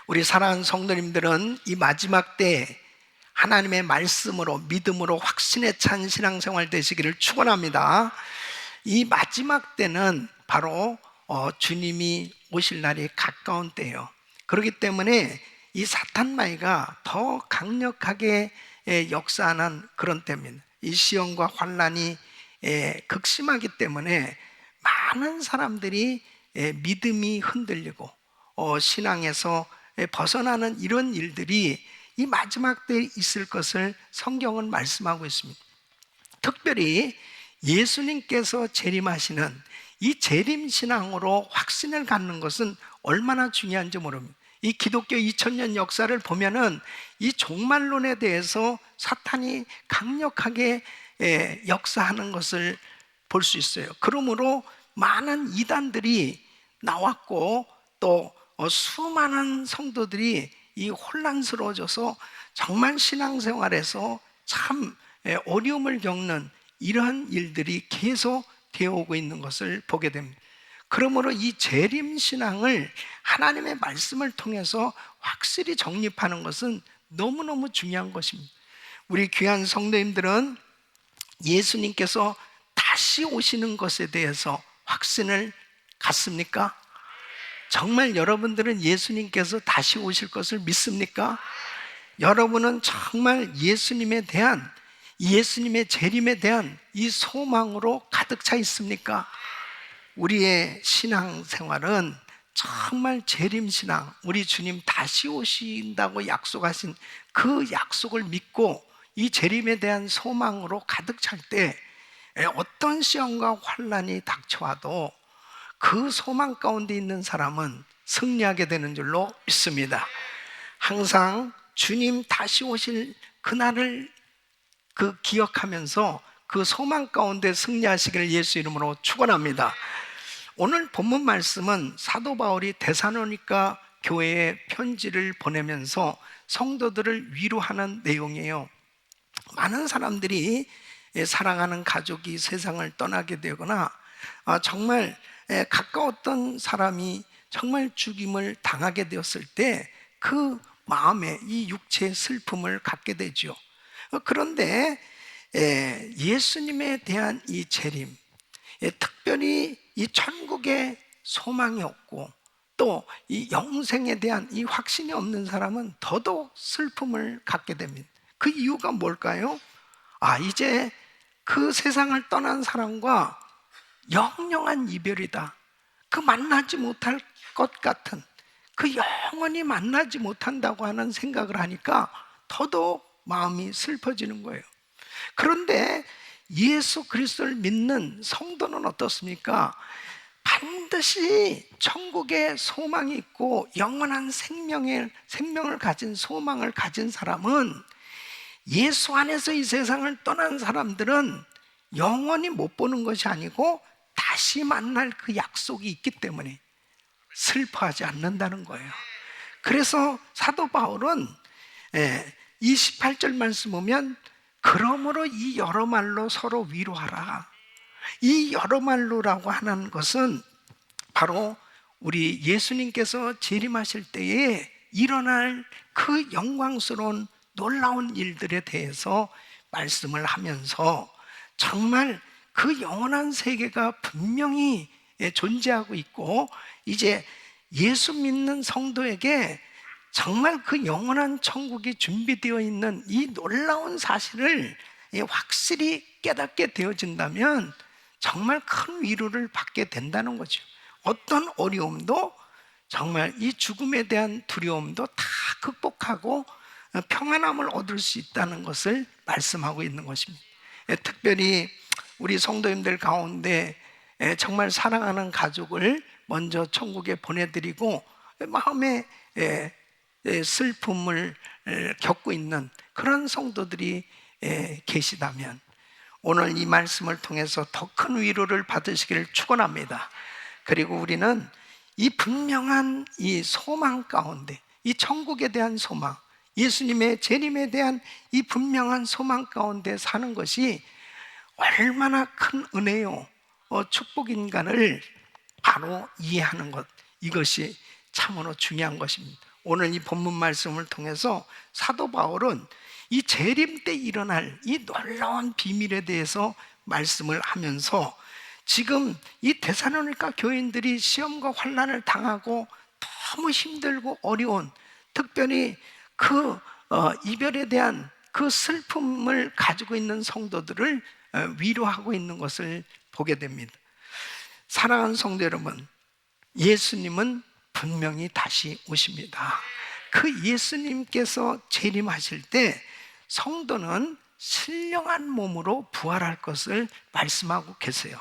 우리 사랑하는 성도님들은 이 마지막 때 하나님의 말씀으로 믿음으로 확신에 찬 신앙생활 되시기를 축원합니다. 이 마지막 때는 바로 주님이 오실 날이 가까운 때예요. 그렇기 때문에 이 사탄마귀가 더 강력하게 역사하는 그런 때입니다. 이 시험과 환난이 극심하기 때문에 많은 사람들이 믿음이 흔들리고 신앙에서 벗어나는 이런 일들이 이 마지막 때에 있을 것을 성경은 말씀하고 있습니다. 특별히 예수님께서 재림하시는 이 재림신앙으로 확신을 갖는 것은 얼마나 중요한지 모릅니다. 이 기독교 2000년 역사를 보면은 이 종말론에 대해서 사탄이 강력하게 역사하는 것을 볼 수 있어요. 그러므로 많은 이단들이 나왔고 또 수많은 성도들이 이 혼란스러워져서 정말 신앙생활에서 참 어려움을 겪는 이러한 일들이 계속 되어오고 있는 것을 보게 됩니다. 그러므로 이 재림신앙을 하나님의 말씀을 통해서 확실히 정립하는 것은 너무너무 중요한 것입니다. 우리 귀한 성도님들은 예수님께서 다시 오시는 것에 대해서 확신을 갖습니까? 정말 여러분들은 예수님께서 다시 오실 것을 믿습니까? 여러분은 정말 예수님의 재림에 대한 이 소망으로 가득 차 있습니까? 우리의 신앙생활은 정말 재림신앙, 우리 주님 다시 오신다고 약속하신 그 약속을 믿고 이 재림에 대한 소망으로 가득 찰 때 어떤 시험과 환난이 닥쳐와도 그 소망 가운데 있는 사람은 승리하게 되는 줄로 믿습니다. 항상 주님 다시 오실 그날을 기억하면서 그 소망 가운데 승리하시기를 예수 이름으로 축원합니다. 오늘 본문 말씀은 사도 바울이 데살로니가 교회에 편지를 보내면서 성도들을 위로하는 내용이에요. 많은 사람들이 사랑하는 가족이 세상을 떠나게 되거나 정말 가까웠던 사람이 정말 죽임을 당하게 되었을 때 그 마음에 이 육체의 슬픔을 갖게 되죠. 그런데 예수님에 대한 이 재림, 특별히 이 천국에 소망이 없고 또 이 영생에 대한 이 확신이 없는 사람은 더더욱 슬픔을 갖게 됩니다. 그 이유가 뭘까요? 이제 그 세상을 떠난 사람과 영영한 이별이다. 그 만나지 못할 것 같은, 그 영원히 만나지 못한다고 하는 생각을 하니까 더더욱 마음이 슬퍼지는 거예요. 그런데 예수 그리스도를 믿는 성도는 어떻습니까? 반드시 천국에 소망이 있고 영원한 생명을 가진 소망을 가진 사람은 예수 안에서 이 세상을 떠난 사람들은 영원히 못 보는 것이 아니고 다시 만날 그 약속이 있기 때문에 슬퍼하지 않는다는 거예요. 그래서 사도 바울은 28절 말씀 보면 그러므로 이 여러 말로 서로 위로하라. 이 여러 말로라고 하는 것은 바로 우리 예수님께서 재림하실 때에 일어날 그 영광스러운 놀라운 일들에 대해서 말씀을 하면서 정말 그 영원한 세계가 분명히 존재하고 있고 이제 예수 믿는 성도에게 정말 그 영원한 천국이 준비되어 있는 이 놀라운 사실을 확실히 깨닫게 되어진다면 정말 큰 위로를 받게 된다는 거죠. 어떤 어려움도 정말 이 죽음에 대한 두려움도 다 극복하고 평안함을 얻을 수 있다는 것을 말씀하고 있는 것입니다. 특별히 우리 성도님들 가운데 정말 사랑하는 가족을 먼저 천국에 보내드리고 마음에 슬픔을 겪고 있는 그런 성도들이 계시다면 오늘 이 말씀을 통해서 더 큰 위로를 받으시기를 축원합니다. 그리고 우리는 이 분명한 이 소망 가운데 이 천국에 대한 소망, 예수님의 재림에 대한 이 분명한 소망 가운데 사는 것이 얼마나 큰 은혜요 축복인가를 바로 이해하는 것, 이것이 참으로 중요한 것입니다. 오늘 이 본문 말씀을 통해서 사도 바울은 이 재림 때 일어날 이 놀라운 비밀에 대해서 말씀을 하면서 지금 이 데살로니가 교인들이 시험과 환난을 당하고 너무 힘들고 어려운, 특별히 그 이별에 대한 그 슬픔을 가지고 있는 성도들을 위로하고 있는 것을 보게 됩니다. 사랑하는 성도 여러분, 예수님은 분명히 다시 오십니다. 그 예수님께서 재림하실 때 성도는 신령한 몸으로 부활할 것을 말씀하고 계세요.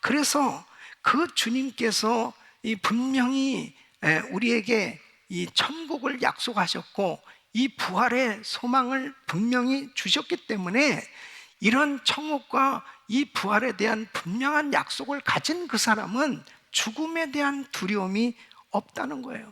그래서 그 주님께서 분명히 우리에게 이 천국을 약속하셨고 이 부활의 소망을 분명히 주셨기 때문에 이런 천국과 이 부활에 대한 분명한 약속을 가진 그 사람은 죽음에 대한 두려움이 없다는 거예요.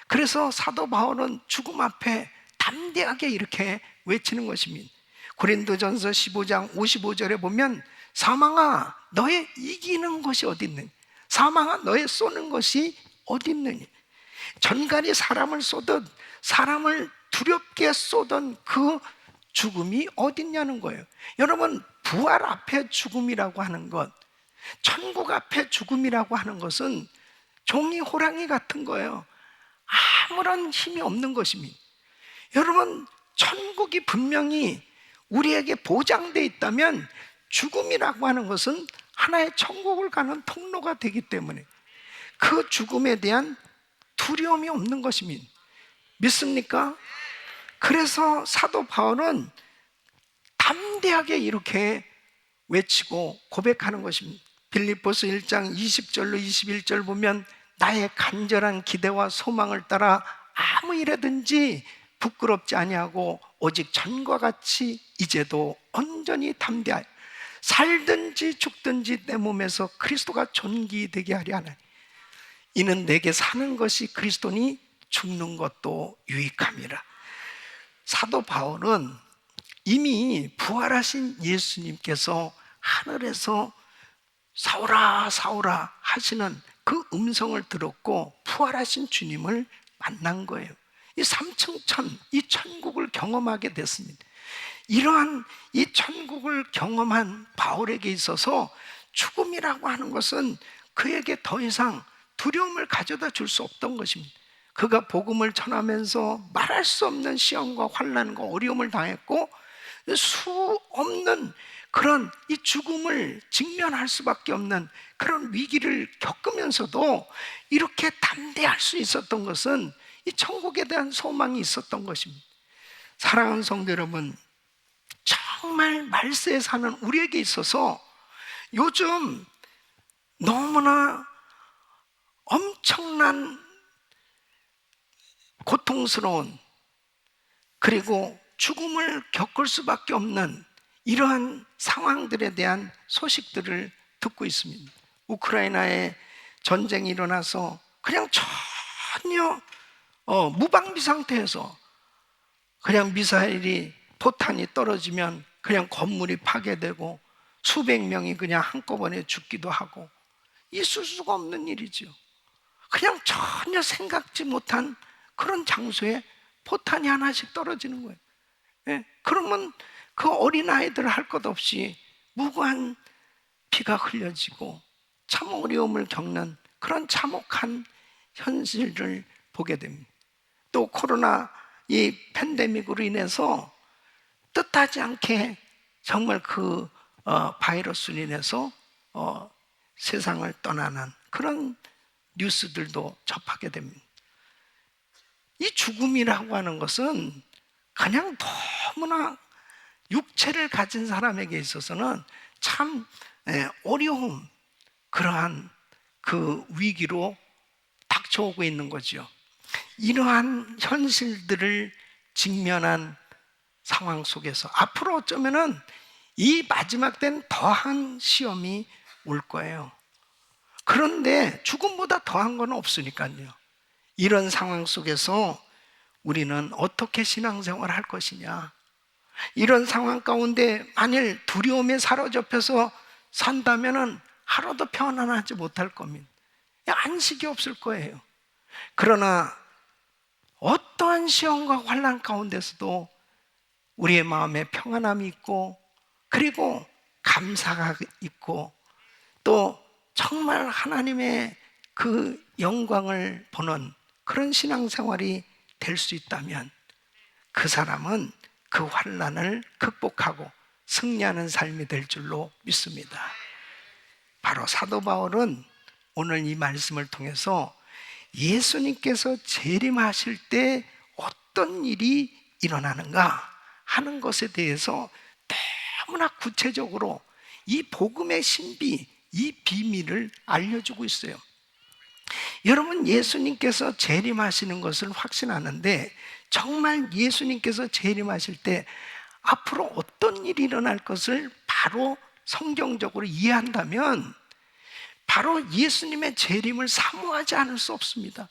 그래서 사도 바울은 죽음 앞에 담대하게 이렇게 외치는 것입니다. 고린도전서 15장 55절에 보면 사망아 너의 이기는 것이 어디 있느냐, 사망아 너의 쏘는 것이 어디 있느냐. 전갈이 사람을 쏘듯 사람을 두렵게 쏘던 그 죽음이 어디 있냐는 거예요. 여러분, 부활 앞에 죽음이라고 하는 것, 천국 앞에 죽음이라고 하는 것은 종이 호랑이 같은 거예요. 아무런 힘이 없는 것입니다. 여러분, 천국이 분명히 우리에게 보장되어 있다면 죽음이라고 하는 것은 하나의 천국을 가는 통로가 되기 때문에 그 죽음에 대한 두려움이 없는 것입니다. 믿습니까? 그래서 사도 바울은 담대하게 이렇게 외치고 고백하는 것입니다. 빌립보서 1장 20절로 21절 보면 나의 간절한 기대와 소망을 따라 아무 일에든지 부끄럽지 아니하고 오직 전과 같이 이제도 온전히 담대하여 살든지 죽든지 내 몸에서 그리스도가 존귀되게 하려 하나니 이는 내게 사는 것이 그리스도니 죽는 것도 유익함이라. 사도 바울은 이미 부활하신 예수님께서 하늘에서 사오라 사오라 하시는 그 음성을 들었고 부활하신 주님을 만난 거예요. 이 삼층천, 이 천국을 경험하게 됐습니다. 이러한 이 천국을 경험한 바울에게 있어서 죽음이라고 하는 것은 그에게 더 이상 두려움을 가져다 줄 수 없던 것입니다. 그가 복음을 전하면서 말할 수 없는 시험과 환난과 어려움을 당했고 수 없는 그런 이 죽음을 직면할 수밖에 없는 그런 위기를 겪으면서도 이렇게 담대할 수 있었던 것은 이 천국에 대한 소망이 있었던 것입니다. 사랑하는 성도 여러분, 정말 말세에 사는 우리에게 있어서 요즘 너무나 엄청난 고통스러운 그리고 죽음을 겪을 수밖에 없는 이러한 상황들에 대한 소식들을 듣고 있습니다. 우크라이나에 전쟁이 일어나서 그냥 전혀 무방비 상태에서 그냥 미사일이 포탄이 떨어지면 그냥 건물이 파괴되고 수백 명이 그냥 한꺼번에 죽기도 하고 있을 수가 없는 일이죠. 그냥 전혀 생각지 못한 그런 장소에 포탄이 하나씩 떨어지는 거예요. 그러면 그 어린아이들 할 것 없이 무고한 피가 흘려지고 참 어려움을 겪는 그런 참혹한 현실을 보게 됩니다. 또 코로나 이 팬데믹으로 인해서 뜻하지 않게 정말 그 바이러스로 인해서 세상을 떠나는 그런 뉴스들도 접하게 됩니다. 이 죽음이라고 하는 것은 그냥 너무나 육체를 가진 사람에게 있어서는 참 어려움, 그러한 그 위기로 닥쳐오고 있는 거죠. 이러한 현실들을 직면한 상황 속에서 앞으로 어쩌면은 이 마지막 때는 더한 시험이 올 거예요. 그런데 죽음보다 더한 건 없으니까요. 이런 상황 속에서 우리는 어떻게 신앙생활을 할 것이냐, 이런 상황 가운데 만일 두려움에 사로잡혀서 산다면은 하루도 편안하지 못할 겁니다. 안식이 없을 거예요. 그러나 어떠한 시험과 환난 가운데서도 우리의 마음에 평안함이 있고, 그리고 감사가 있고, 또 정말 하나님의 그 영광을 보는 그런 신앙생활이 될 수 있다면 그 사람은 그 환난을 극복하고 승리하는 삶이 될 줄로 믿습니다. 바로 사도 바울은 오늘 이 말씀을 통해서 예수님께서 재림하실 때 어떤 일이 일어나는가 하는 것에 대해서 너무나 구체적으로 이 복음의 신비, 이 비밀을 알려주고 있어요. 여러분, 예수님께서 재림하시는 것을 확신하는데 정말 예수님께서 재림하실 때 앞으로 어떤 일이 일어날 것을 바로 성경적으로 이해한다면 바로 예수님의 재림을 사모하지 않을 수 없습니다.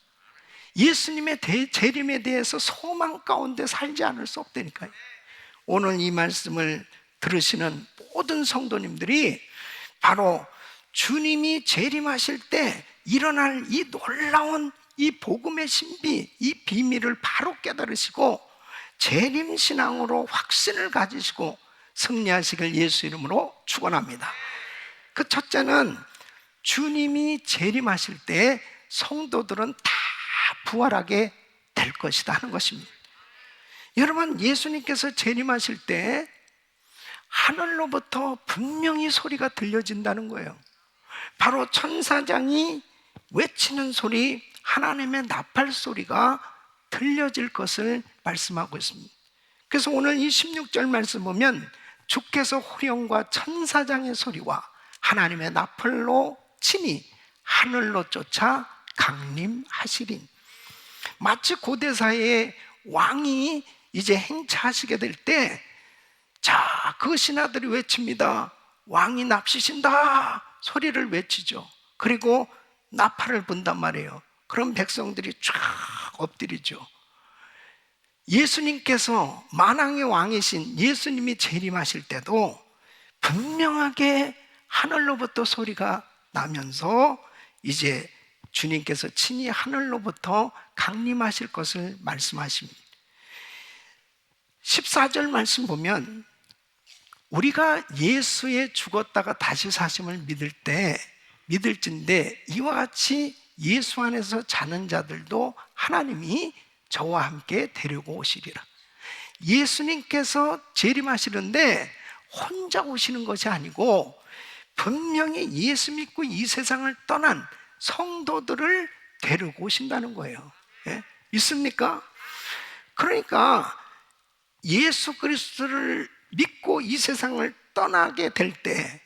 예수님의 재림에 대해서 소망 가운데 살지 않을 수 없다니까요. 오늘 이 말씀을 들으시는 모든 성도님들이 바로 주님이 재림하실 때 일어날 이 놀라운 이 복음의 신비, 이 비밀을 바로 깨달으시고 재림신앙으로 확신을 가지시고 승리하시길 예수 이름으로 축원합니다. 그 첫째는 주님이 재림하실 때 성도들은 다 부활하게 될 것이다 하는 것입니다. 여러분, 예수님께서 재림하실 때 하늘로부터 분명히 소리가 들려진다는 거예요. 바로 천사장이 외치는 소리, 하나님의 나팔 소리가 들려질 것을 말씀하고 있습니다. 그래서 오늘 이 16절 말씀 보면 주께서 호령과 천사장의 소리와 하나님의 나팔로 친히 하늘로 쫓아 강림하시린, 마치 고대사의 왕이 이제 행차하시게 될 때 자, 그 신하들이 외칩니다. 왕이 납시신다 소리를 외치죠. 그리고 나팔을 분단 말이에요. 그럼 백성들이 쫙 엎드리죠. 예수님께서 만왕의 왕이신 예수님이 재림하실 때도 분명하게 하늘로부터 소리가 나면서 이제 주님께서 친히 하늘로부터 강림하실 것을 말씀하십니다. 14절 말씀 보면 우리가 예수의 죽었다가 다시 사심을 믿을진데 이와 같이 예수 안에서 자는 자들도 하나님이 저와 함께 데리고 오시리라. 예수님께서 재림하시는데 혼자 오시는 것이 아니고 분명히 예수 믿고 이 세상을 떠난 성도들을 데리고 오신다는 거예요. 예? 믿습니까? 그러니까 예수 그리스도를 믿고 이 세상을 떠나게 될 때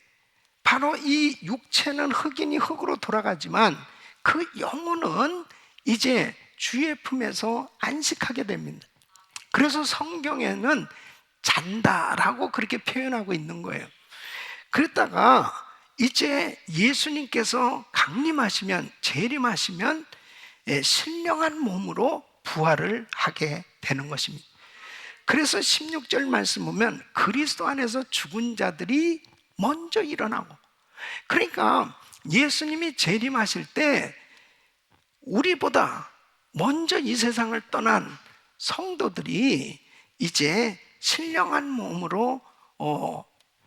바로 이 육체는 흑인이 흑으로 돌아가지만 그 영혼은 이제 주의 품에서 안식하게 됩니다. 그래서 성경에는 잔다라고 그렇게 표현하고 있는 거예요. 그랬다가 이제 예수님께서 강림하시면, 재림하시면 신령한 몸으로 부활을 하게 되는 것입니다. 그래서 16절 말씀 보면 그리스도 안에서 죽은 자들이 먼저 일어나고, 그러니까 예수님이 재림하실 때 우리보다 먼저 이 세상을 떠난 성도들이 이제 신령한 몸으로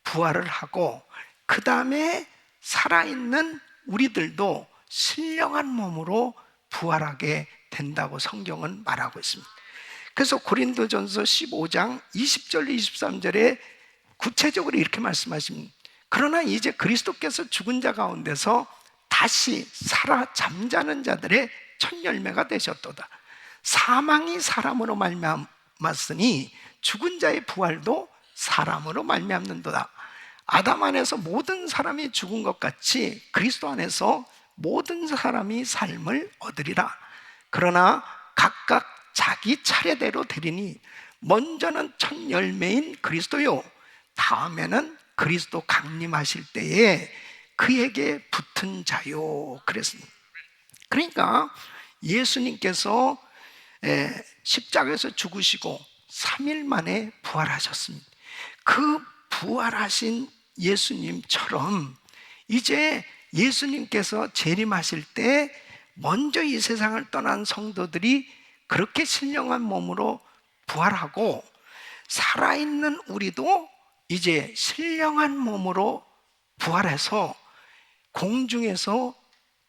부활을 하고, 그 다음에 살아있는 우리들도 신령한 몸으로 부활하게 된다고 성경은 말하고 있습니다. 그래서 고린도전서 15장 20절 23절에 구체적으로 이렇게 말씀하십니다. 그러나 이제 그리스도께서 죽은 자 가운데서 다시 살아 잠자는 자들의 첫 열매가 되셨도다. 사망이 사람으로 말미암았으니 죽은 자의 부활도 사람으로 말미암는도다. 아담 안에서 모든 사람이 죽은 것 같이 그리스도 안에서 모든 사람이 삶을 얻으리라. 그러나 각각 자기 차례대로 되리니 먼저는 첫 열매인 그리스도요, 다음에는 그리스도 강림하실 때에 그에게 붙은 자요 그랬습니다. 그러니까 예수님께서 십자가에서 죽으시고 3일 만에 부활하셨습니다. 그 부활하신 예수님처럼 이제 예수님께서 재림하실 때 먼저 이 세상을 떠난 성도들이 그렇게 신령한 몸으로 부활하고, 살아있는 우리도 이제 신령한 몸으로 부활해서 공중에서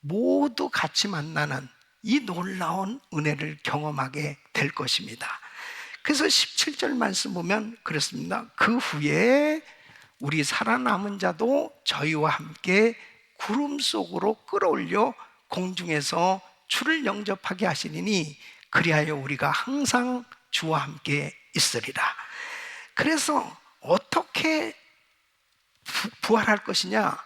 모두 같이 만나는 이 놀라운 은혜를 경험하게 될 것입니다. 그래서 17절 말씀 보면 그렇습니다. 그 후에 우리 살아남은 자도 저희와 함께 구름 속으로 끌어올려 공중에서 주를 영접하게 하시리니 그리하여 우리가 항상 주와 함께 있으리라. 그래서 어떻게 부활할 것이냐?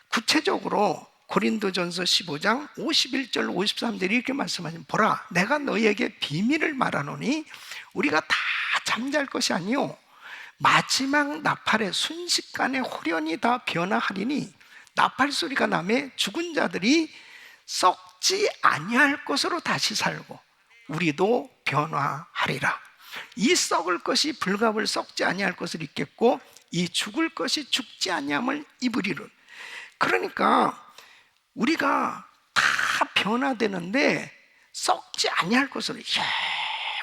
구체적으로 고린도전서 15장 51절 53절이 이렇게 말씀하시면, 보라 내가 너희에게 비밀을 말하노니 우리가 다 잠잘 것이 아니요 마지막 나팔에 순식간에 호련히 다 변화하리니 나팔 소리가 나매 죽은 자들이 썩지 아니할 것으로 다시 살고 우리도 변화하리라. 이 썩을 것이 불갑을 썩지 아니할 것을 입겠고 이 죽을 것이 죽지 아니함을 입으리라. 그러니까 우리가 다 변화되는데 썩지 아니할 것으로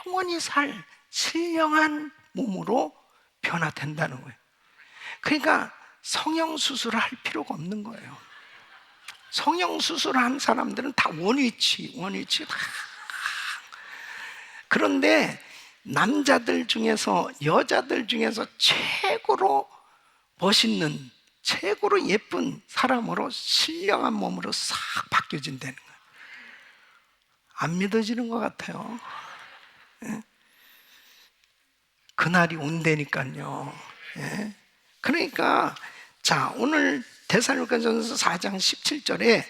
영원히 살 신령한 몸으로 변화된다는 거예요. 그러니까 성형수술을 할 필요가 없는 거예요. 성형수술을 한 사람들은 다 원위치 다. 그런데 남자들 중에서, 여자들 중에서 최고로 멋있는, 최고로 예쁜 사람으로 신령한 몸으로 싹 바뀌어진다는 거예요. 안 믿어지는 것 같아요. 예? 그날이 온다니까요. 예? 그러니까 자, 오늘 데살로니가전서 4장 17절에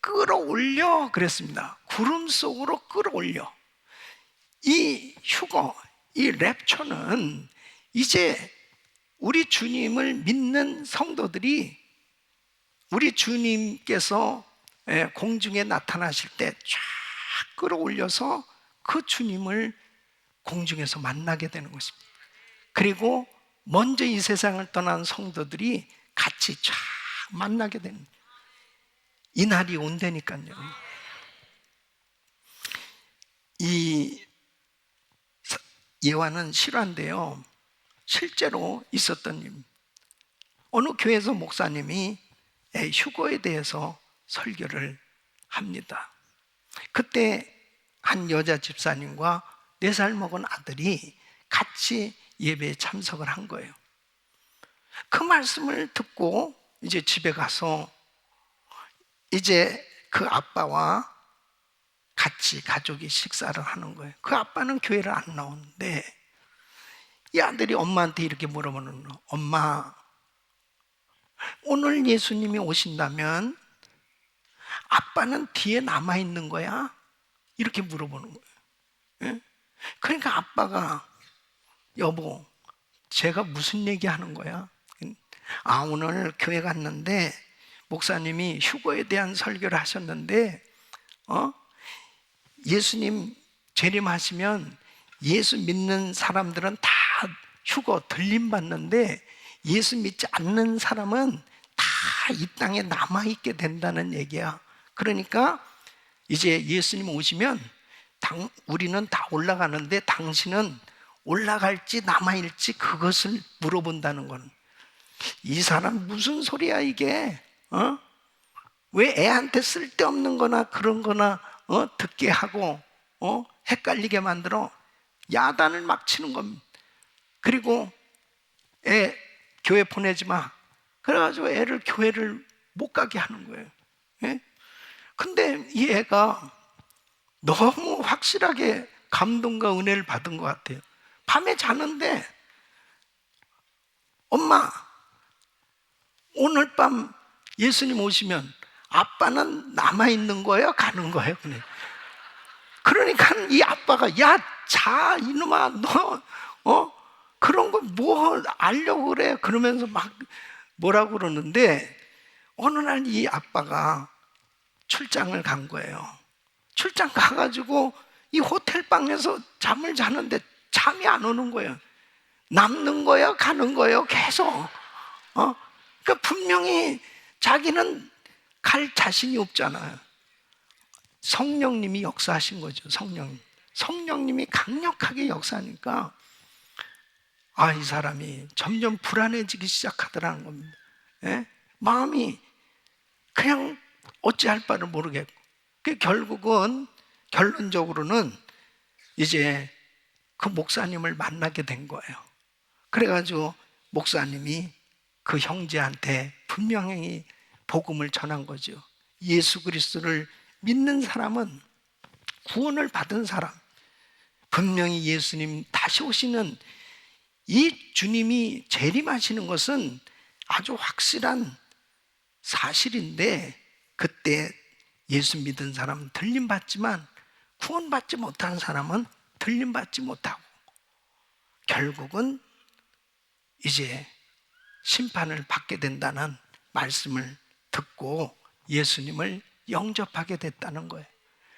끌어올려 그랬습니다. 구름 속으로 끌어올려. 이 휴거, 이 랩처는 이제 우리 주님을 믿는 성도들이 우리 주님께서 공중에 나타나실 때 쫙 끌어올려서 그 주님을 공중에서 만나게 되는 것입니다. 그리고 먼저 이 세상을 떠난 성도들이 같이 쫙 만나게 되는, 이 날이 온다니까요. 이 예화는 실화인데요, 실제로 있었던 일. 어느 교회에서 목사님이 휴거에 대해서 설교를 합니다. 그때 한 여자 집사님과 4살 먹은 아들이 같이 예배에 참석을 한 거예요. 그 말씀을 듣고 이제 집에 가서 이제 그 아빠와 같이 가족이 식사를 하는 거예요. 그 아빠는 교회를 안 나오는데 이 아들이 엄마한테 이렇게 물어보는 거예요. 엄마, 오늘 예수님이 오신다면 아빠는 뒤에 남아있는 거야? 이렇게 물어보는 거예요. 예? 그러니까 아빠가, 여보, 제가 무슨 얘기 하는 거야? 아, 오늘 교회 갔는데 목사님이 휴거에 대한 설교를 하셨는데 예수님 재림하시면 예수 믿는 사람들은 다 휴거 들림 받는데 예수 믿지 않는 사람은 다 이 땅에 남아있게 된다는 얘기야. 그러니까 이제 예수님 오시면 우리는 다 올라가는데 당신은 올라갈지 남아있을지 그것을 물어본다는 건, 이 사람 무슨 소리야 이게? 왜 애한테 쓸데없는 거나 그런 거나 듣게 하고 헷갈리게 만들어 야단을 막 치는 겁니다. 그리고 애 교회 보내지 마. 그래가지고 애를 교회를 못 가게 하는 거예요. 예? 근데 이 애가 너무 확실하게 감동과 은혜를 받은 것 같아요. 밤에 자는데 엄마, 오늘 밤 예수님 오시면 아빠는 남아있는 거예요? 가는 거예요? 그러니까 이 아빠가, 야, 자, 이놈아, 너, 그런 거 뭐 알려고 그래? 그러면서 막 뭐라고 그러는데 어느 날 이 아빠가 출장을 간 거예요. 출장 가가지고 이 호텔 방에서 잠을 자는데 잠이 안 오는 거예요. 남는 거예요? 가는 거예요? 계속. 그러니까 분명히 자기는 갈 자신이 없잖아요. 성령님이 역사하신 거죠. 성령님. 성령님이 강력하게 역사하니까 이 사람이 점점 불안해지기 시작하더라는 겁니다. 예? 마음이 그냥 어찌할 바를 모르겠고, 결국은 결론적으로는 이제 그 목사님을 만나게 된 거예요. 그래가지고 목사님이 그 형제한테 분명히 복음을 전한 거죠. 예수 그리스도를 믿는 사람은 구원을 받은 사람, 분명히 예수님 다시 오시는 이 주님이 재림하시는 것은 아주 확실한 사실인데, 그때 예수 믿은 사람은 들림받지만 구원받지 못한 사람은 들림받지 못하고 결국은 이제 심판을 받게 된다는 말씀을 듣고 예수님을 영접하게 됐다는 거예요.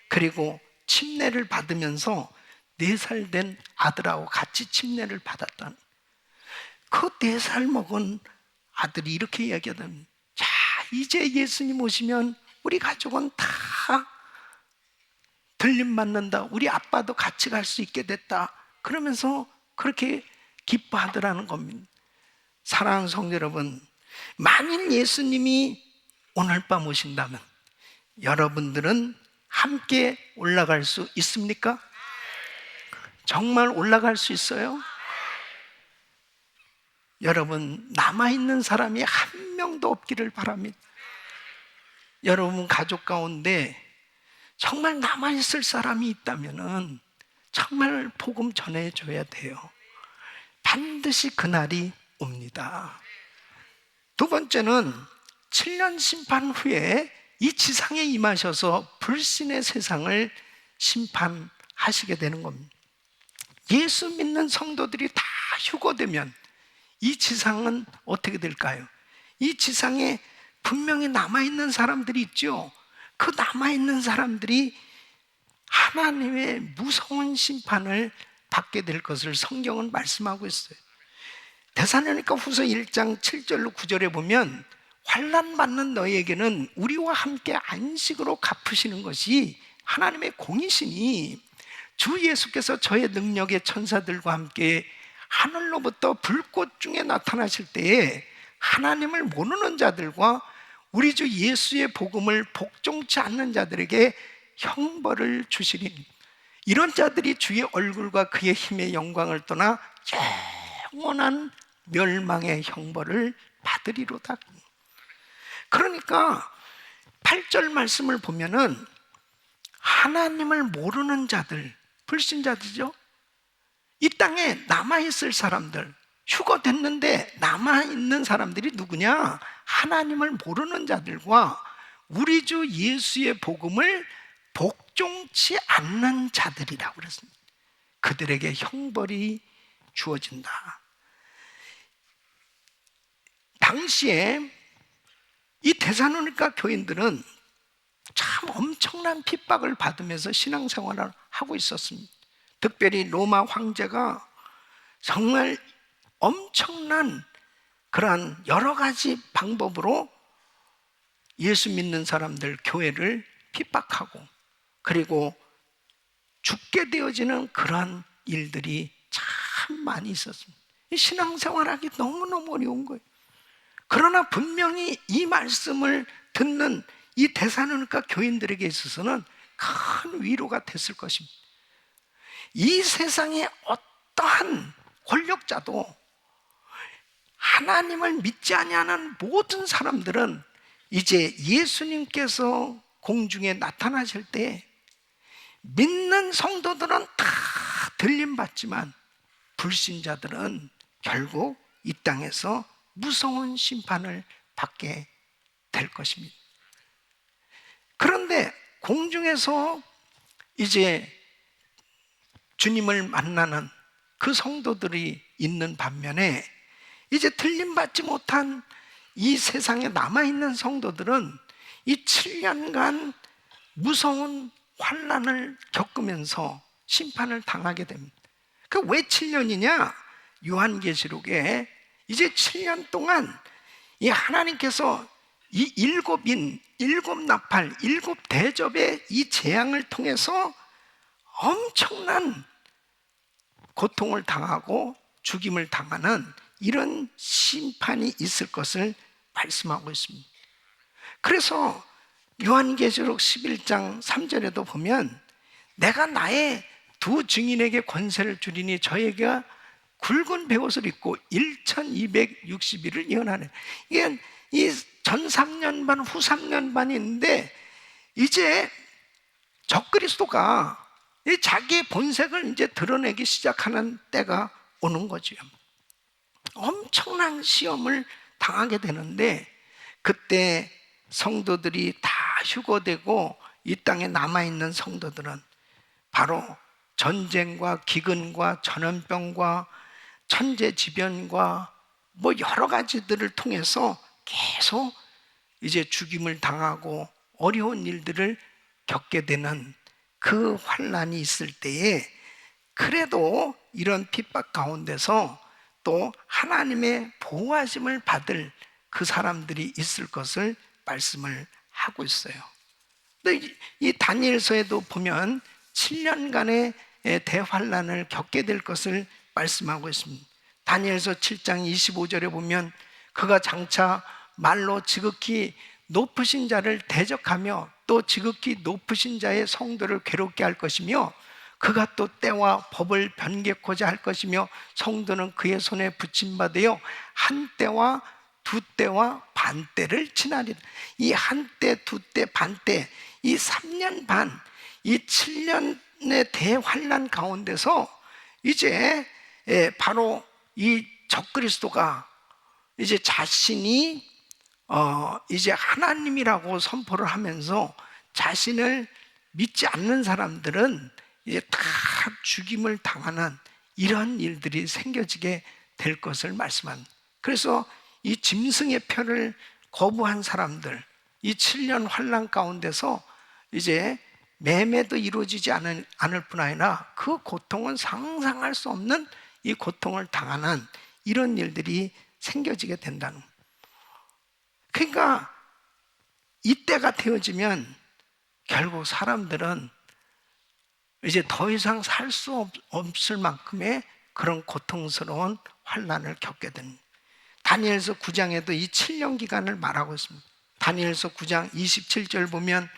그리고 침례를 받으면서 4살 된 아들하고 같이 침례를 받았다는, 그 4살 먹은 아들이 이렇게 이야기하더니, 자, 이제 예수님 오시면 우리 가족은 다 들림받는다, 우리 아빠도 같이 갈 수 있게 됐다, 그러면서 그렇게 기뻐하더라는 겁니다. 사랑하는 성도 여러분, 만일 예수님이 오늘 밤 오신다면 여러분들은 함께 올라갈 수 있습니까? 정말 올라갈 수 있어요? 여러분, 남아있는 사람이 한 명도 없기를 바랍니다. 여러분 가족 가운데 정말 남아있을 사람이 있다면 정말 복음 전해줘야 돼요. 반드시 그날이 옵니다. 두 번째는 7년 심판 후에 이 지상에 임하셔서 불신의 세상을 심판하시게 되는 겁니다. 예수 믿는 성도들이 다 휴거되면 이 지상은 어떻게 될까요? 이 지상에 분명히 남아있는 사람들이 있죠. 그 남아있는 사람들이 하나님의 무서운 심판을 받게 될 것을 성경은 말씀하고 있어요. 데살로니가 후서 1장 7절로 9절에 보면, 환난 받는 너희에게는 우리와 함께 안식으로 갚으시는 것이 하나님의 공이시니, 주 예수께서 저의 능력의 천사들과 함께 하늘로부터 불꽃 중에 나타나실 때에 하나님을 모르는 자들과 우리 주 예수의 복음을 복종치 않는 자들에게 형벌을 주시리니, 이런 자들이 주의 얼굴과 그의 힘의 영광을 떠나 영원한 멸망의 형벌을 받으리로다. 그러니까 8절 말씀을 보면은 하나님을 모르는 자들, 불신자들이죠. 이 땅에 남아있을 사람들, 휴거됐는데 남아있는 사람들이 누구냐? 하나님을 모르는 자들과 우리 주 예수의 복음을 복종치 않는 자들이라고 그랬습니다. 그들에게 형벌이 주어진다. 당시에 이 데살로니가 교인들은 참 엄청난 핍박을 받으면서 신앙생활을 하고 있었습니다. 특별히 로마 황제가 정말 엄청난 그러한 여러 가지 방법으로 예수 믿는 사람들, 교회를 핍박하고, 그리고 죽게 되어지는 그러한 일들이 참 많이 있었습니다. 신앙생활하기 너무너무 어려운 거예요. 그러나 분명히 이 말씀을 듣는 이 데살로니가 교인들에게 있어서는 큰 위로가 됐을 것입니다. 이 세상에 어떠한 권력자도 하나님을 믿지 아니하는 모든 사람들은 이제 예수님께서 공중에 나타나실 때 믿는 성도들은 다 들림받지만 불신자들은 결국 이 땅에서 무서운 심판을 받게 될 것입니다. 그런데 공중에서 이제 주님을 만나는 그 성도들이 있는 반면에 이제 들림받지 못한 이 세상에 남아있는 성도들은 이 7년간 무서운 환난을 겪으면서 심판을 당하게 됩니다. 그 왜 7년이냐? 요한계시록에 이제 7년 동안 이 하나님께서 이 7인, 7나팔, 7대접의 이 재앙을 통해서 엄청난 고통을 당하고 죽임을 당하는 이런 심판이 있을 것을 말씀하고 있습니다. 그래서 요한계시록 11장 3절에도 보면 내가 나의 두 증인에게 권세를 주리니 저에게 굵은 베옷을 입고 1260일을 예언하네. 이게 이 전 3년 반, 후 3년 반이 있는데 이제 적그리스도가 자기의 본색을 이제 드러내기 시작하는 때가 오는 거죠. 엄청난 시험을 당하게 되는데 그때 성도들이 다 휴거되고 이 땅에 남아있는 성도들은 바로 전쟁과 기근과 전염병과 천재지변과 뭐 여러 가지들을 통해서 계속 이제 죽임을 당하고 어려운 일들을 겪게 되는 그 환난이 있을 때에 그래도 이런 핍박 가운데서 또 하나님의 보호하심을 받을 그 사람들이 있을 것을 말씀을 하고 있어요. 근데 이 다니엘서에도 보면 7년간의 대환난을 겪게 될 것을 말씀하고 있습니다. 다니엘서 7장 25절에 보면 그가 장차 말로 지극히 높으신 자를 대적하며 또 지극히 높으신 자의 성도를 괴롭게 할 것이며 그가 또 때와 법을 변개코자 할 것이며 성도는 그의 손에 붙임받으여 한 때와 두 때와 반 때를 지나리라. 이 한 때, 두 때, 반 때, 이 3년 반, 이 7년의 대환난 가운데서 이제 바로 이 적그리스도가 이제 자신이 이제 하나님이라고 선포를 하면서 자신을 믿지 않는 사람들은 이제 다 죽임을 당하는 이런 일들이 생겨지게 될 것을 말씀합니다. 그래서 이 짐승의 표를 거부한 사람들, 이 7년 환난 가운데서 이제 매매도 이루어지지 않을 뿐 아니라 그 고통은 상상할 수 없는 이 고통을 당하는 이런 일들이 생겨지게 된다는 거예요. 그러니까 이때가 되어지면 결국 사람들은 이제 더 이상 살 수 없을 만큼의 그런 고통스러운 환난을 겪게 됩니다. 다니엘서 9장에도 이 7년 기간을 말하고 있습니다. 다니엘서 9장 27절 보면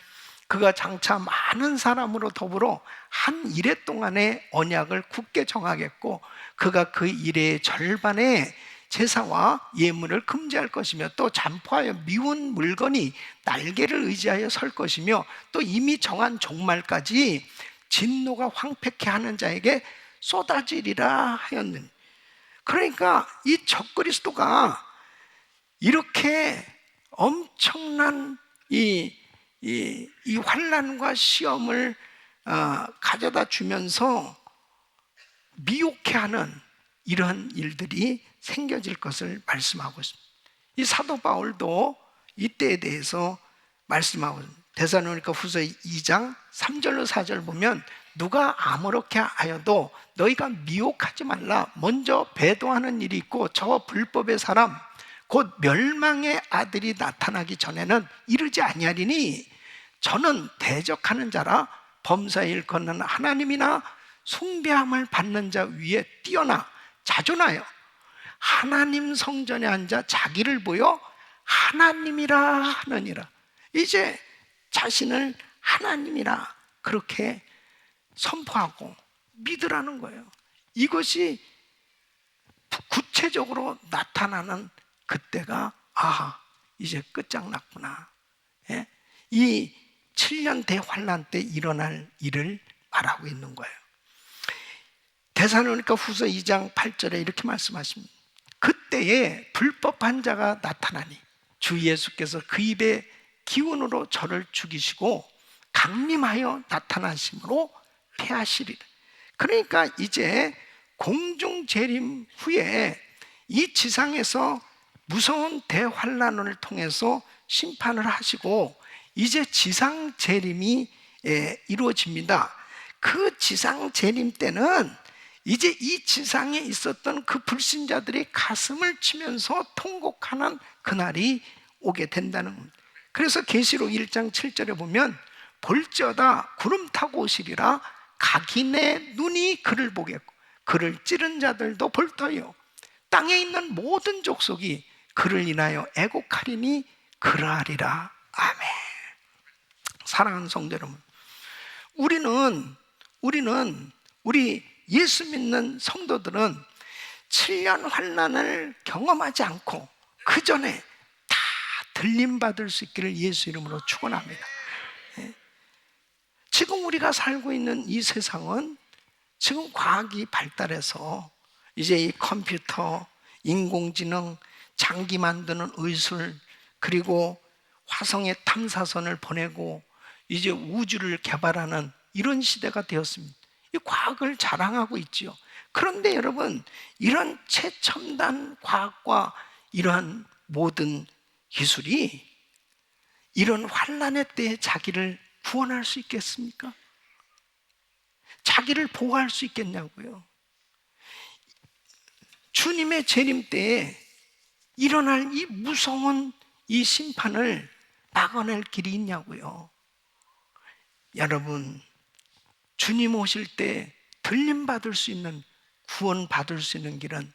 그가 장차 많은 사람으로 더불어 한 이래 동안의 언약을 굳게 정하겠고 그가 그 이래의 절반의 제사와 예물을 금지할 것이며 또 잠포하여 미운 물건이 날개를 의지하여 설 것이며 또 이미 정한 종말까지 진노가 황폐케 하는 자에게 쏟아지리라 하였느니. 그러니까 이 적그리스도가 이렇게 엄청난 이 환난과 시험을 가져다 주면서 미혹해하는 이런 일들이 생겨질 것을 말씀하고 있습니다. 이 사도 바울도 이때에 대해서 말씀하고 있습니다. 데살로니가 후서 2장 3절로 4절 보면 누가 아무렇게 하여도 너희가 미혹하지 말라. 먼저 배도하는 일이 있고 저 불법의 사람 곧 멸망의 아들이 나타나기 전에는 이르지 아니하리니 저는 대적하는 자라 범사에 일컫는 하나님이나 숭배함을 받는 자 위에 뛰어나 자존하여 하나님 성전에 앉아 자기를 보여 하나님이라 하느니라. 이제 자신을 하나님이라 그렇게 선포하고 믿으라는 거예요. 이것이 구체적으로 나타나는 그때가 이제 끝장났구나. 예? 이 7년 대환난 때 일어날 일을 말하고 있는 거예요. 데살로니가 후서 2장 8절에 이렇게 말씀하십니다. 그때에 불법한 자가 나타나니 주 예수께서 그 입의 기운으로 저를 죽이시고 강림하여 나타나심으로 패하시리라. 그러니까 이제 공중 재림 후에 이 지상에서 무서운 대환난을 통해서 심판을 하시고 이제 지상 재림이 이루어집니다. 그 지상 재림 때는 이제 이 지상에 있었던 그 불신자들이 가슴을 치면서 통곡하는 그날이 오게 된다는 겁니다. 그래서 계시록 1장 7절에 보면 볼지어다 구름 타고 오시리라 각인의 눈이 그를 보겠고 그를 찌른 자들도 볼터요 땅에 있는 모든 족속이 그를 인하여 애곡하리니 그러하리라. 아멘. 사랑하는 성도 여러분, 우리 예수 믿는 성도들은 7년 환난을 경험하지 않고 그 전에 다 들림받을 수 있기를 예수 이름으로 축원합니다. 지금 우리가 살고 있는 이 세상은 지금 과학이 발달해서 이제 이 컴퓨터, 인공지능, 장기 만드는 의술, 그리고 화성에 탐사선을 보내고 이제 우주를 개발하는 이런 시대가 되었습니다. 이 과학을 자랑하고 있지요. 그런데 여러분, 이런 최첨단 과학과 이러한 모든 기술이 이런 환난의 때에 자기를 구원할 수 있겠습니까? 자기를 보호할 수 있겠냐고요. 주님의 재림 때에 일어날 이 무서운 이 심판을 막아낼 길이 있냐고요. 여러분, 주님 오실 때 들림받을 수 있는, 구원받을 수 있는 길은,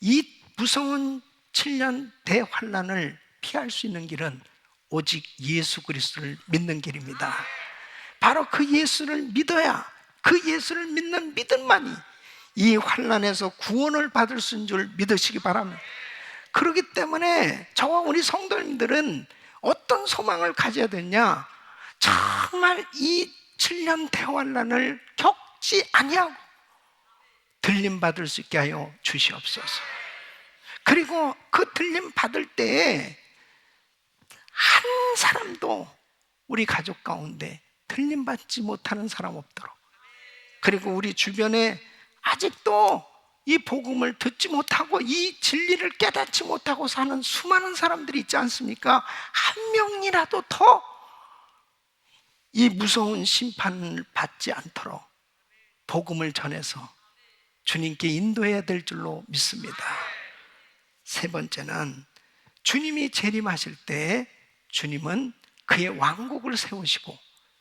이 무서운 7년 대환난을 피할 수 있는 길은 오직 예수 그리스도를 믿는 길입니다. 바로 그 예수를 믿어야, 그 예수를 믿는 믿음만이 이 환난에서 구원을 받을 수 있는 줄 믿으시기 바랍니다. 그렇기 때문에 저와 우리 성도님들은 어떤 소망을 가져야 되냐? 정말 이 7년 대환난을 겪지 아니하고 들림받을 수 있게 하여 주시옵소서. 그리고 그 들림받을 때에 한 사람도 우리 가족 가운데 들림받지 못하는 사람 없도록, 그리고 우리 주변에 아직도 이 복음을 듣지 못하고 이 진리를 깨닫지 못하고 사는 수많은 사람들이 있지 않습니까? 한 명이라도 더 이 무서운 심판을 받지 않도록 복음을 전해서 주님께 인도해야 될 줄로 믿습니다. 세 번째는 주님이 재림하실 때 주님은 그의 왕국을 세우시고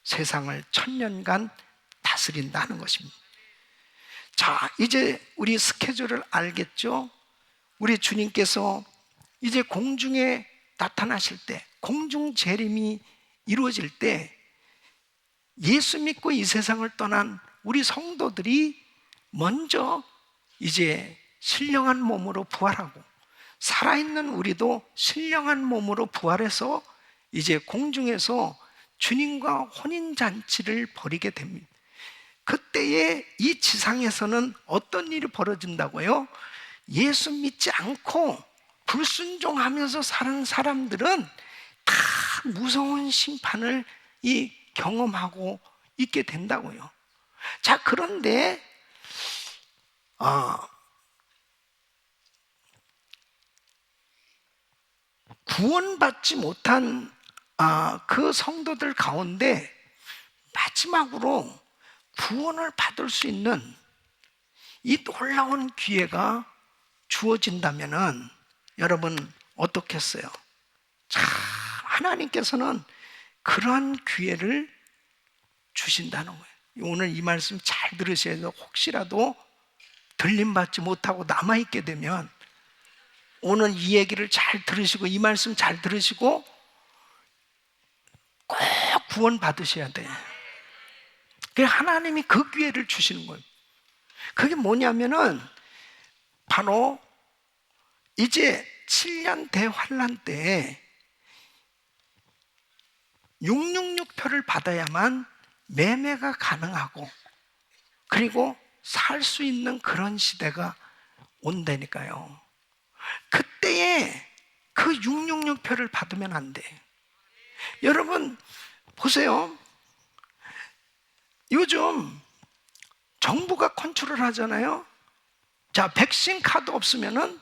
세상을 1000년간 다스린다는 것입니다. 자, 이제 우리 스케줄을 알겠죠? 우리 주님께서 이제 공중에 나타나실 때, 공중 재림이 이루어질 때 예수 믿고 이 세상을 떠난 우리 성도들이 먼저 이제 신령한 몸으로 부활하고, 살아있는 우리도 신령한 몸으로 부활해서 이제 공중에서 주님과 혼인잔치를 벌이게 됩니다. 그때에 이 지상에서는 어떤 일이 벌어진다고요? 예수 믿지 않고 불순종하면서 사는 사람들은 다 무서운 심판을 경험하고 있게 된다고요. 자, 그런데 구원받지 못한 그 성도들 가운데 마지막으로 구원을 받을 수 있는 이 놀라운 기회가 주어진다면은 여러분 어떻겠어요? 참, 하나님께서는 그런 기회를 주신다는 거예요. 오늘 이 말씀 잘 들으셔야 돼요. 혹시라도 들림받지 못하고 남아있게 되면 오늘 이 얘기를 잘 들으시고 이 말씀 잘 들으시고 꼭 구원 받으셔야 돼요. 하나님이 그 기회를 주시는 거예요. 그게 뭐냐면은 바로 이제 7년 대환란 때에 666표를 받아야만 매매가 가능하고 그리고 살 수 있는 그런 시대가 온다니까요. 그때에 그 666표를 받으면 안 돼요. 여러분 보세요. 요즘 정부가 컨트롤 하잖아요. 자, 백신 카드 없으면은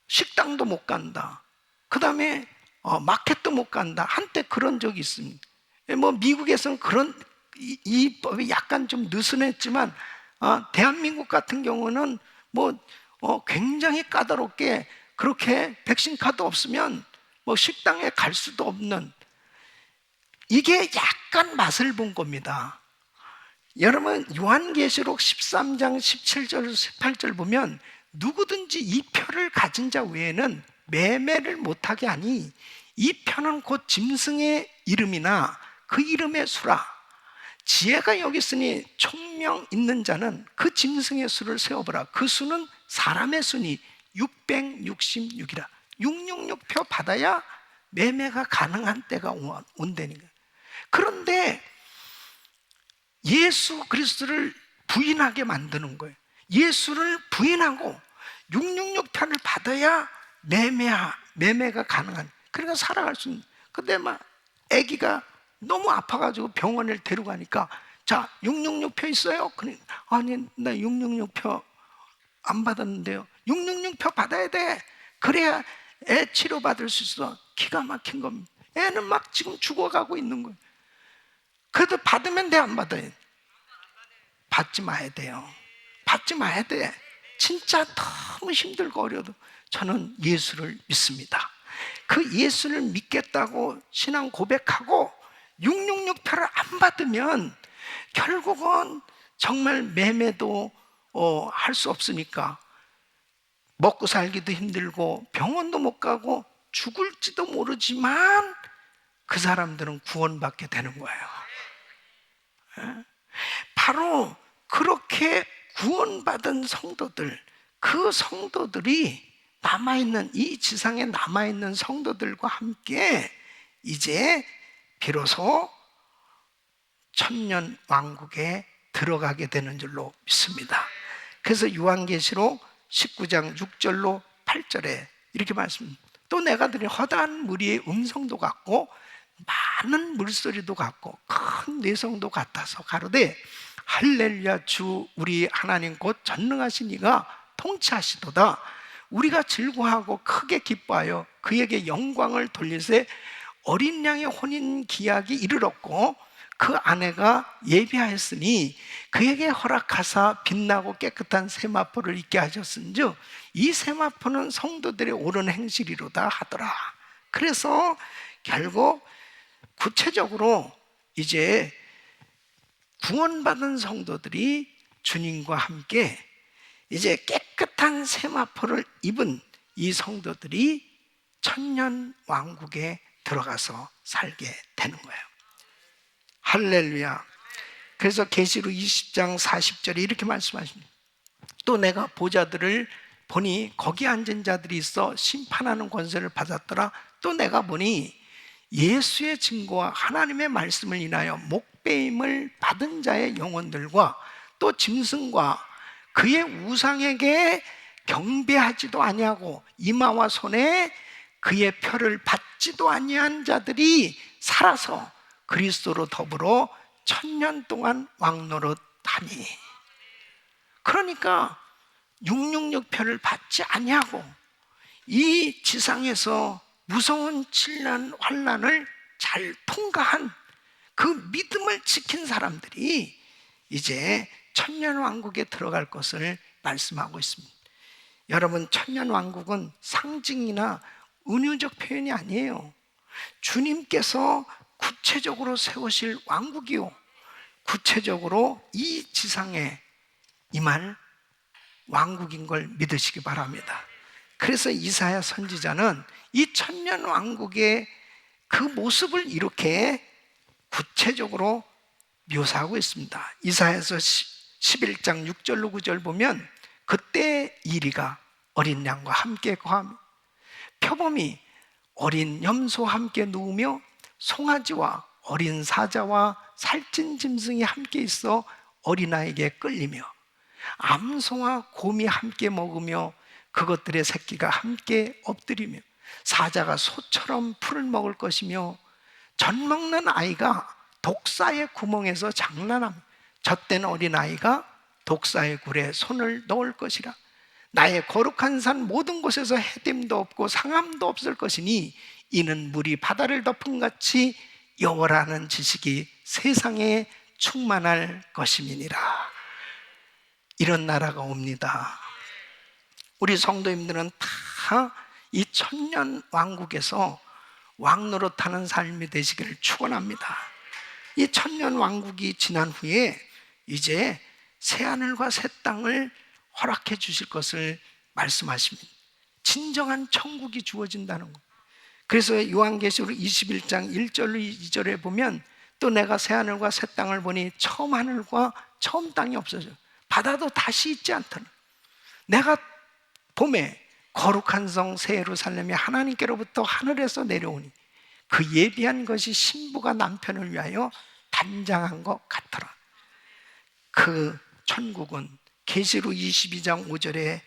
식당도 못 간다. 그 다음에 마켓도 못 간다. 한때 그런 적이 있습니다. 뭐 미국에서는 그런 이 법이 약간 좀 느슨했지만 대한민국 같은 경우는 뭐 굉장히 까다롭게 그렇게 백신 카드 없으면 뭐 식당에 갈 수도 없는, 이게 약간 맛을 본 겁니다. 여러분 요한계시록 13장 17절 18절 보면 누구든지 이 표를 가진 자 외에는 매매를 못하게 하니 이 표는 곧 짐승의 이름이나 그 이름의 수라. 지혜가 여기 있으니 총명 있는 자는 그 짐승의 수를 세어보라. 그 수는 사람의 수니 666이라. 666표 받아야 매매가 가능한 때가 온다는 거예요. 그런데 예수 그리스도를 부인하게 만드는 거예요. 예수를 부인하고 666표를 받아야 매매가 가능한. 그러니까 살아갈 수 있는. 근데 막 아기가 너무 아파가지고 병원을 데려가니까 자 666표 있어요? 아니 나 666표 안 받았는데요. 666표 받아야 돼. 그래야 애 치료받을 수 있어. 기가 막힌 겁니다. 애는 막 지금 죽어가고 있는 거예요. 그래도 받으면 돼, 안 받아요? 받지 마야 돼요. 받지 마야 돼. 진짜 너무 힘들고 어려도 저는 예수를 믿습니다. 그 예수를 믿겠다고 신앙 고백하고 666표를 안 받으면 결국은 정말 매매도 할 수 없으니까 먹고 살기도 힘들고 병원도 못 가고 죽을지도 모르지만 그 사람들은 구원받게 되는 거예요. 바로 그렇게 구원받은 성도들, 그 성도들이 남아있는 이 지상에 남아있는 성도들과 함께 이제 비로소 천년 왕국에 들어가게 되는 줄로 믿습니다. 그래서 요한계시록 19장 6절로 8절에 이렇게 말씀합니다. 또 내가 들은 허다한 무리의 음성도 같고 많은 물소리도 같고 큰 내성도 같아서 가로되 할렐루야 주 우리 하나님 곧 전능하신 이가 통치하시도다. 우리가 즐거워하고 크게 기뻐하여 그에게 영광을 돌리세. 어린 양의 혼인 기약이 이르렀고 그 아내가 예비하였으니 그에게 허락하사 빛나고 깨끗한 세마포를 입게 하셨은즉 이 세마포는 성도들의 옳은 행실이로다 하더라. 그래서 결국 구체적으로 이제 구원받은 성도들이 주님과 함께 이제 깨끗한 세마포를 입은 이 성도들이 천년 왕국에 들어가서 살게 되는 거예요. 할렐루야. 그래서 계시록 20장 40절에 이렇게 말씀하십니다. 또 내가 보좌들을 보니 거기 앉은 자들이 있어 심판하는 권세를 받았더라. 또 내가 보니 예수의 증거와 하나님의 말씀을 인하여 목배임을 받은 자의 영혼들과 또 짐승과 그의 우상에게 경배하지도 아니하고 이마와 손에 그의 표를 받지도 아니한 자들이 살아서 그리스도로 더불어 천년 동안 왕노릇하니. 그러니까 666표를 받지 아니하고 이 지상에서 무서운 질난 환난을 잘 통과한 그 믿음을 지킨 사람들이 이제 천년 왕국에 들어갈 것을 말씀하고 있습니다. 여러분, 천년 왕국은 상징이나 은유적 표현이 아니에요. 주님께서 구체적으로 세우실 왕국이요, 구체적으로 이 지상에 임할 왕국인 걸 믿으시기 바랍니다. 그래서 이사야 선지자는 이 천년 왕국의 그 모습을 이렇게 구체적으로 묘사하고 있습니다. 이사야서 11장 6절로 9절 보면 그때 이리가 어린 양과 함께 거하며 표범이 어린 염소와 함께 누우며 송아지와 어린 사자와 살찐 짐승이 함께 있어 어린아이에게 끌리며 암소와 곰이 함께 먹으며 그것들의 새끼가 함께 엎드리며 사자가 소처럼 풀을 먹을 것이며 젖 먹는 아이가 독사의 구멍에서 장난하며 젖된 어린아이가 독사의 굴에 손을 넣을 것이라. 나의 거룩한 산 모든 곳에서 해됨도 없고 상함도 없을 것이니 이는 물이 바다를 덮은 같이 여호와라는 지식이 세상에 충만할 것임이니라. 이런 나라가 옵니다. 우리 성도님들은 다 이 천년 왕국에서 왕노릇하는 삶이 되시기를 축원합니다. 이 천년 왕국이 지난 후에 이제 새하늘과 새 땅을 허락해 주실 것을 말씀하십니다. 진정한 천국이 주어진다는 것. 그래서 요한계시록 21장 1절로 2절에 보면 또 내가 새하늘과 새 땅을 보니 처음 하늘과 처음 땅이 없어져요. 바다도 다시 있지 않더라. 내가 봄에 거룩한 성 새 예루살렘이 하나님께로부터 하늘에서 내려오니 그 예비한 것이 신부가 남편을 위하여 단장한 것 같더라. 그 천국은 계시록 22장 5절에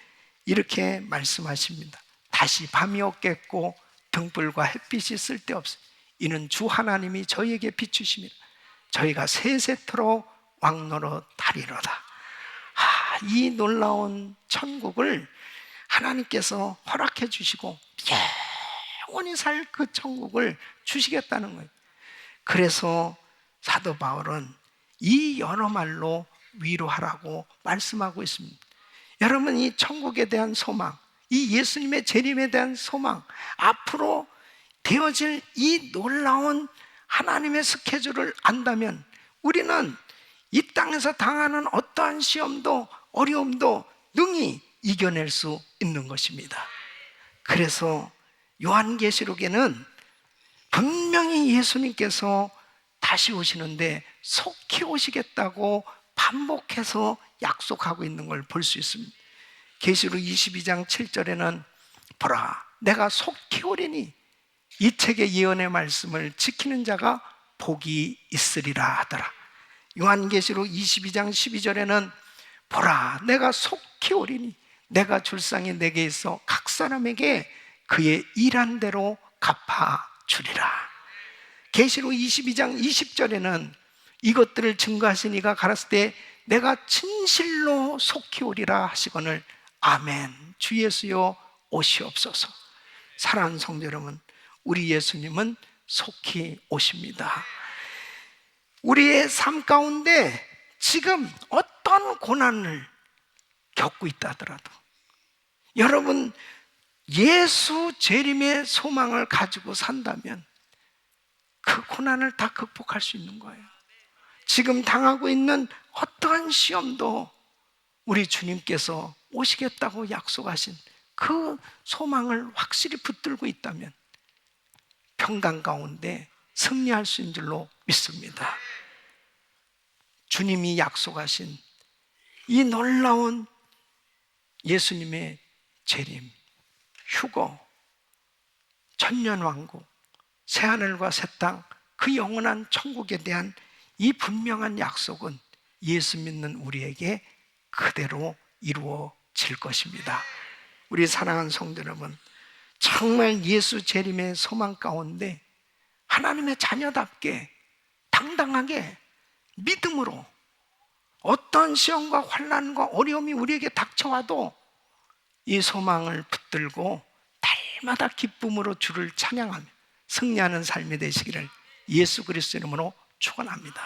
이렇게 말씀하십니다. 다시 밤이 없겠고 등불과 햇빛이 쓸데없어. 이는 주 하나님이 저희에게 비추심이라. 저희가 세세토록 왕노로 다리로다. 이 놀라운 천국을 하나님께서 허락해 주시고 영원히 살 그 천국을 주시겠다는 거예요. 그래서 사도 바울은 이 여러 말로 위로하라고 말씀하고 있습니다. 여러분, 이 천국에 대한 소망, 이 예수님의 재림에 대한 소망, 앞으로 되어질 이 놀라운 하나님의 스케줄을 안다면 우리는 이 땅에서 당하는 어떠한 시험도 어려움도 능히 이겨낼 수 있는 것입니다. 그래서 요한계시록에는 분명히 예수님께서 다시 오시는데 속히 오시겠다고 반복해서 약속하고 있는 걸 볼 수 있습니다. 계시록 22장 7절에는 보라, 내가 속히 오리니 이 책의 예언의 말씀을 지키는 자가 복이 있으리라 하더라. 요한계시록 22장 12절에는 보라, 내가 속히 오리니 내가 줄상이 내게 있어 각 사람에게 그의 일한 대로 갚아주리라. 계시록 22장 20절에는 이것들을 증거하신 이가 가라사대 때 내가 진실로 속히 오리라 하시거늘 아멘. 주 예수여 오시옵소서. 사랑하는 성도 여러분, 우리 예수님은 속히 오십니다. 우리의 삶 가운데 지금 어떤 고난을 겪고 있다 하더라도 여러분, 예수 재림의 소망을 가지고 산다면 그 고난을 다 극복할 수 있는 거예요. 지금 당하고 있는 어떠한 시험도 우리 주님께서 오시겠다고 약속하신 그 소망을 확실히 붙들고 있다면 평강 가운데 승리할 수 있는 줄로 믿습니다. 주님이 약속하신 이 놀라운 예수님의 재림, 휴거, 천년왕국, 새하늘과 새 땅, 그 영원한 천국에 대한 이 분명한 약속은 예수 믿는 우리에게 그대로 이루어질 것입니다. 우리 사랑하는 성도 여러분, 정말 예수 재림의 소망 가운데 하나님의 자녀답게 당당하게 믿음으로 어떤 시험과 환난과 어려움이 우리에게 닥쳐와도 이 소망을 붙들고 날마다 기쁨으로 주를 찬양하며 승리하는 삶이 되시기를 예수 그리스도 이름으로 축원합니다.